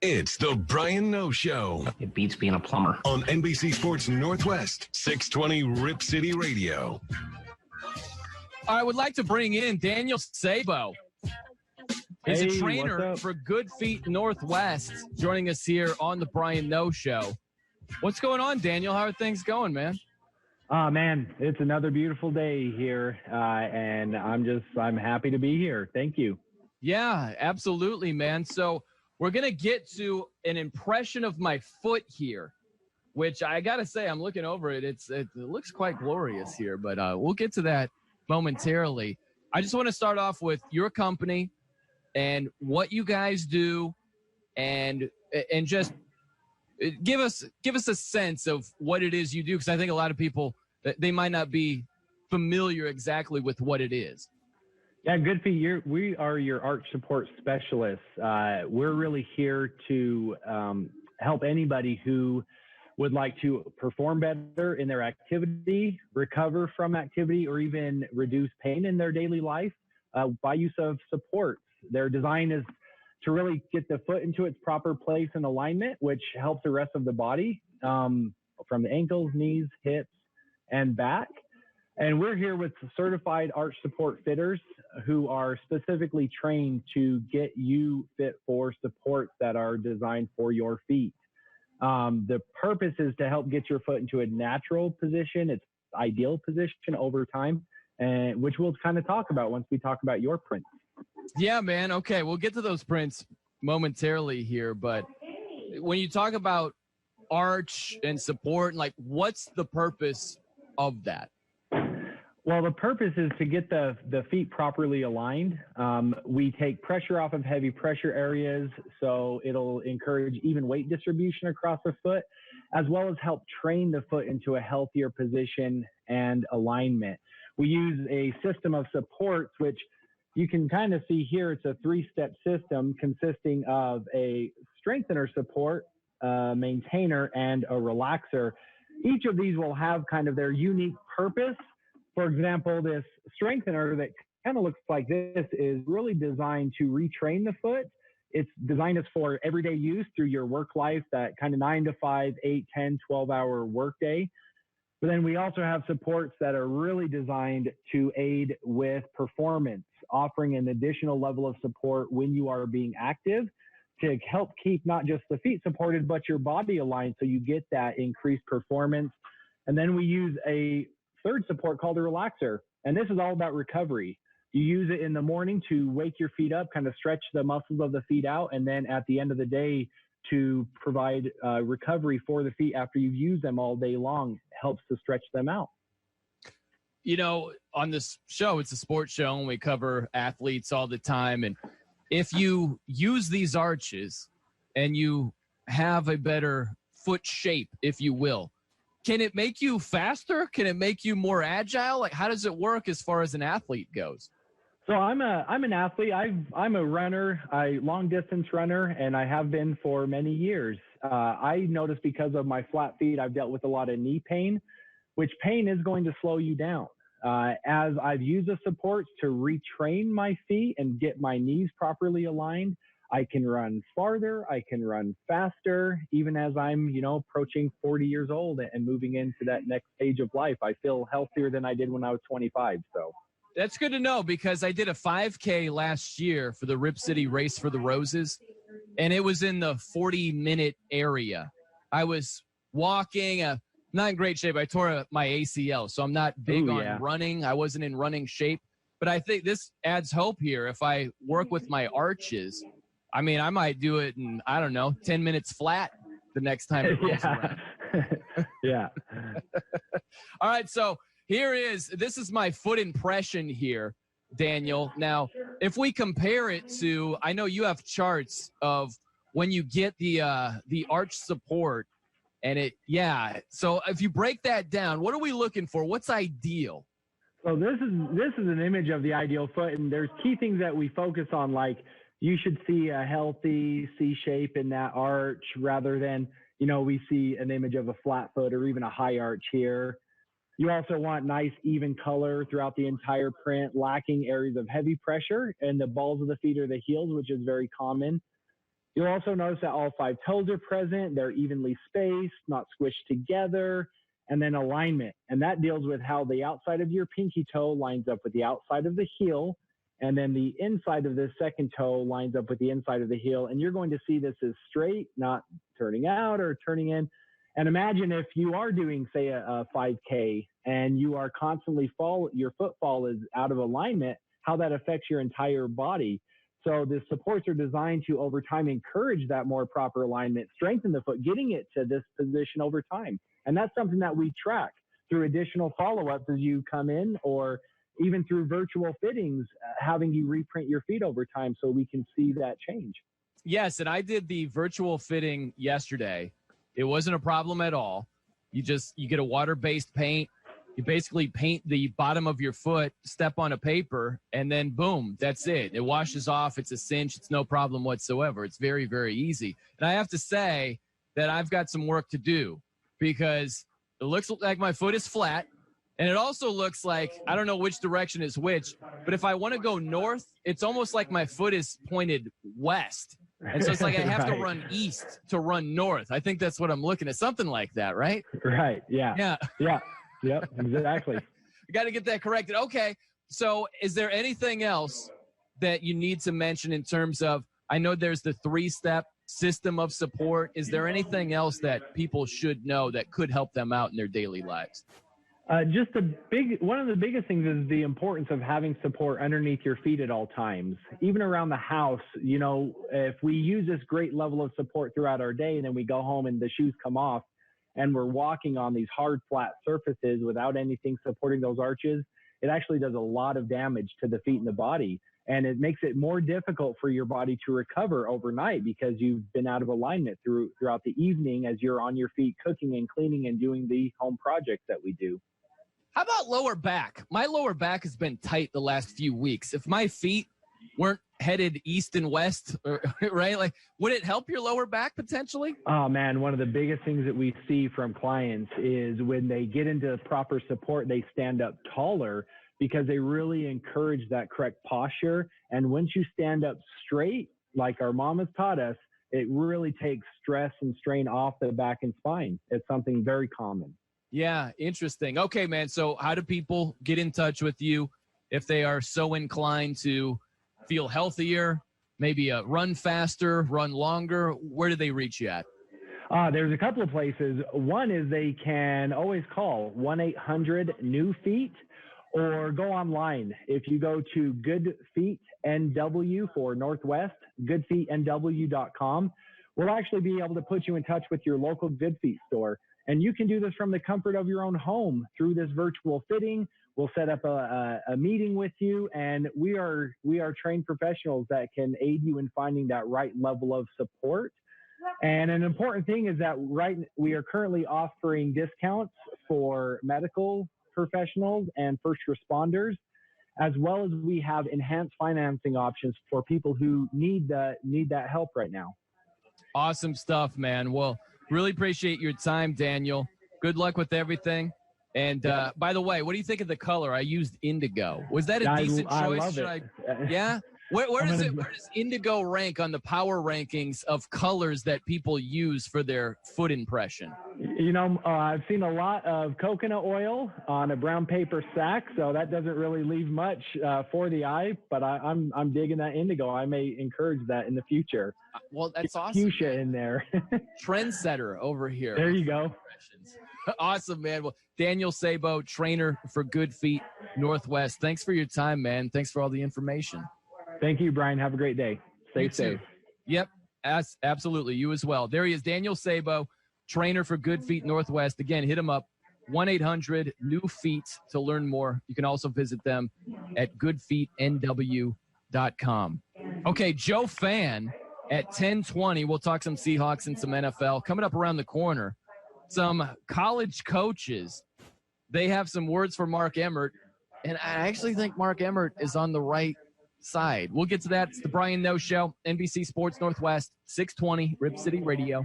It's the Brian Noe Show It beats being a plumber. on NBC Sports Northwest, 620 Rip City Radio. I would like to bring in Daniel Sabo. He's a trainer for Good Feet Northwest, joining us here on the Brian Noe Show. What's going on, Daniel? How are things going, man? Man, it's another beautiful day here, and I'm happy to be here. Thank you. Yeah, absolutely, man. So we're going to get to an impression of my foot here, which I got to say, I'm looking over it. It looks quite glorious here, but we'll get to that momentarily. I just want to start off with your company and what you guys do, and just give us a sense of what it is you do, because I think a lot of people, they might not be familiar exactly with what it is. Yeah, Good Feet, we are your arch support specialists. We're really here to help anybody who would like to perform better in their activity, recover from activity, or even reduce pain in their daily life by use of supports. Their design is to really get the foot into its proper place and alignment, which helps the rest of the body from the ankles, knees, hips, and back. And we're here with certified arch support fitters who are specifically trained to get you fit for supports that are designed for your feet. The purpose is to help get your foot into a natural position, its ideal position over time, and which we'll kind of talk about once we talk about your prints. Yeah, man. Okay, we'll get to those prints momentarily here, but when you talk about arch and support, like, what's the purpose of that? Well, the purpose is to get the feet properly aligned. We take pressure off of heavy pressure areas, so it'll encourage even weight distribution across the foot, as well as help train the foot into a healthier position and alignment. We use a system of supports, which you can kind of see here. It's a 3-step system consisting of a strengthener support, maintainer, and a relaxer. Each of these will have kind of their unique purpose. For example, this strengthener that kind of looks like this is really designed to retrain the foot. It's designed as for everyday use through your work life, that kind of 9 to 5, 8, 10, 12-hour workday. But then we also have supports that are really designed to aid with performance, offering an additional level of support when you are being active to help keep not just the feet supported, but your body aligned so you get that increased performance. And then we use a third support called a relaxer, and this is all about recovery. You use it in the morning to wake your feet up, kind of stretch the muscles of the feet out, and then at the end of the day to provide recovery for the feet after you've used them all day long. It helps to stretch them out. You know, on this show, it's a sports show, and we cover athletes all the time, and if you use these arches and you have a better foot shape, if you will, can it make you faster? Can it make you more agile? Like, how does it work as far as an athlete goes? So I'm an athlete. I'm a runner, a long distance runner, and I have been for many years. I noticed because of my flat feet, I've dealt with a lot of knee pain, which pain is going to slow you down. As I've used the supports to retrain my feet and get my knees properly aligned, I can run farther, I can run faster, even as I'm, approaching 40 years old and moving into that next stage of life. I feel healthier than I did when I was 25. So that's good to know, because I did a 5K last year for the Rip City Race for the Roses, and it was in the 40-minute area. I was walking, not in great shape. I tore my ACL, so I'm not big on running. I wasn't in running shape, but I think this adds hope here. If I work with my arches, I mean, I might do it in, 10 minutes flat the next time it rolls around. Yeah. All right, so this is my foot impression here, Daniel. Now, if we compare it to, I know you have charts of when you get the arch support, and so if you break that down, what are we looking for? What's ideal? So this is an image of the ideal foot, and there's key things that we focus on, like you should see a healthy C shape in that arch rather than, we see an image of a flat foot or even a high arch here. You also want nice, even color throughout the entire print, lacking areas of heavy pressure and the balls of the feet or the heels, which is very common. You'll also notice that all 5 toes are present. They're evenly spaced, not squished together. And then alignment. And that deals with how the outside of your pinky toe lines up with the outside of the heel. And then the inside of the second toe lines up with the inside of the heel. And you're going to see this as straight, not turning out or turning in. And imagine if you are doing, say, a 5K and you are constantly your footfall is out of alignment, how that affects your entire body. So the supports are designed to, over time, encourage that more proper alignment, strengthen the foot, getting it to this position over time. And that's something that we track through additional follow-ups as you come in, or even through virtual fittings, having you reprint your feet over time so we can see that change. Yes, and I did the virtual fitting yesterday. It wasn't a problem at all. You get a water-based paint. You basically paint the bottom of your foot, step on a paper, and then boom, that's it. It washes off. It's a cinch. It's no problem whatsoever. It's very, very easy. And I have to say that I've got some work to do, because it looks like my foot is flat, and it also looks like, I don't know which direction is which, but if I want to go north, it's almost like my foot is pointed west. And so it's like I have to run east to run north. I think that's what I'm looking at. Something like that, right? Right, yeah. Yeah. Yeah, yep, exactly. I got to get that corrected. Okay, so is there anything else that you need to mention in terms of, I know there's the 3-step system of support. Is there anything else that people should know that could help them out in their daily lives? Just one of the biggest things is the importance of having support underneath your feet at all times. Even around the house, you know, if we use this great level of support throughout our day and then we go home and the shoes come off and we're walking on these hard, flat surfaces without anything supporting those arches, it actually does a lot of damage to the feet and the body. And it makes it more difficult for your body to recover overnight because you've been out of alignment throughout the evening as you're on your feet cooking and cleaning and doing the home projects that we do. How about lower back? My lower back has been tight the last few weeks. If my feet weren't headed east and west, right, like, would it help your lower back potentially? Oh, man, one of the biggest things that we see from clients is when they get into proper support, they stand up taller, because they really encourage that correct posture. And once you stand up straight, like our mom has taught us, it really takes stress and strain off the back and spine. It's something very common. Yeah, interesting. Okay, man, so how do people get in touch with you if they are so inclined to feel healthier, maybe run faster, run longer? Where do they reach you at? There's a couple of places. One is they can always call 1-800-NEW-FEET, or go online. If you go to Good Feet NW for Northwest, goodfeetnw.com, we'll actually be able to put you in touch with your local Good Feet store. And you can do this from the comfort of your own home through this virtual fitting. We'll set up a meeting with you, and we are trained professionals that can aid you in finding that right level of support. And an important thing is that we are currently offering discounts for medical professionals and first responders, as well as we have enhanced financing options for people who need that help right now. Awesome stuff, man. Well, really appreciate your time, Daniel. Good luck with everything. And by the way, what do you think of the color? I used indigo. Was that a decent choice? I love it. Yeah? Where does indigo rank on the power rankings of colors that people use for their foot impression? You know, I've seen a lot of coconut oil on a brown paper sack, so that doesn't really leave much for the eye, but I'm digging that indigo. I may encourage that in the future. Well, that's awesome. Fuchsia in there. Trendsetter over here. There you go. Awesome, man. Well, Daniel Sabo, trainer for Good Feet Northwest. Thanks for your time, man. Thanks for all the information. Thank you, Brian. Have a great day. Stay safe. Yep, absolutely. You as well. There he is, Daniel Sabo, trainer for Good Feet Northwest. Again, hit him up, 1-800-NEW-FEET to learn more. You can also visit them at goodfeetnw.com. Okay, Joe Fan at 10:20. We'll talk some Seahawks and some NFL. Coming up around the corner, some college coaches. They have some words for Mark Emmert, and I actually think Mark Emmert is on the right side. We'll get to that. It's the Brian Noe Show, NBC Sports Northwest, 620 Rip City Radio.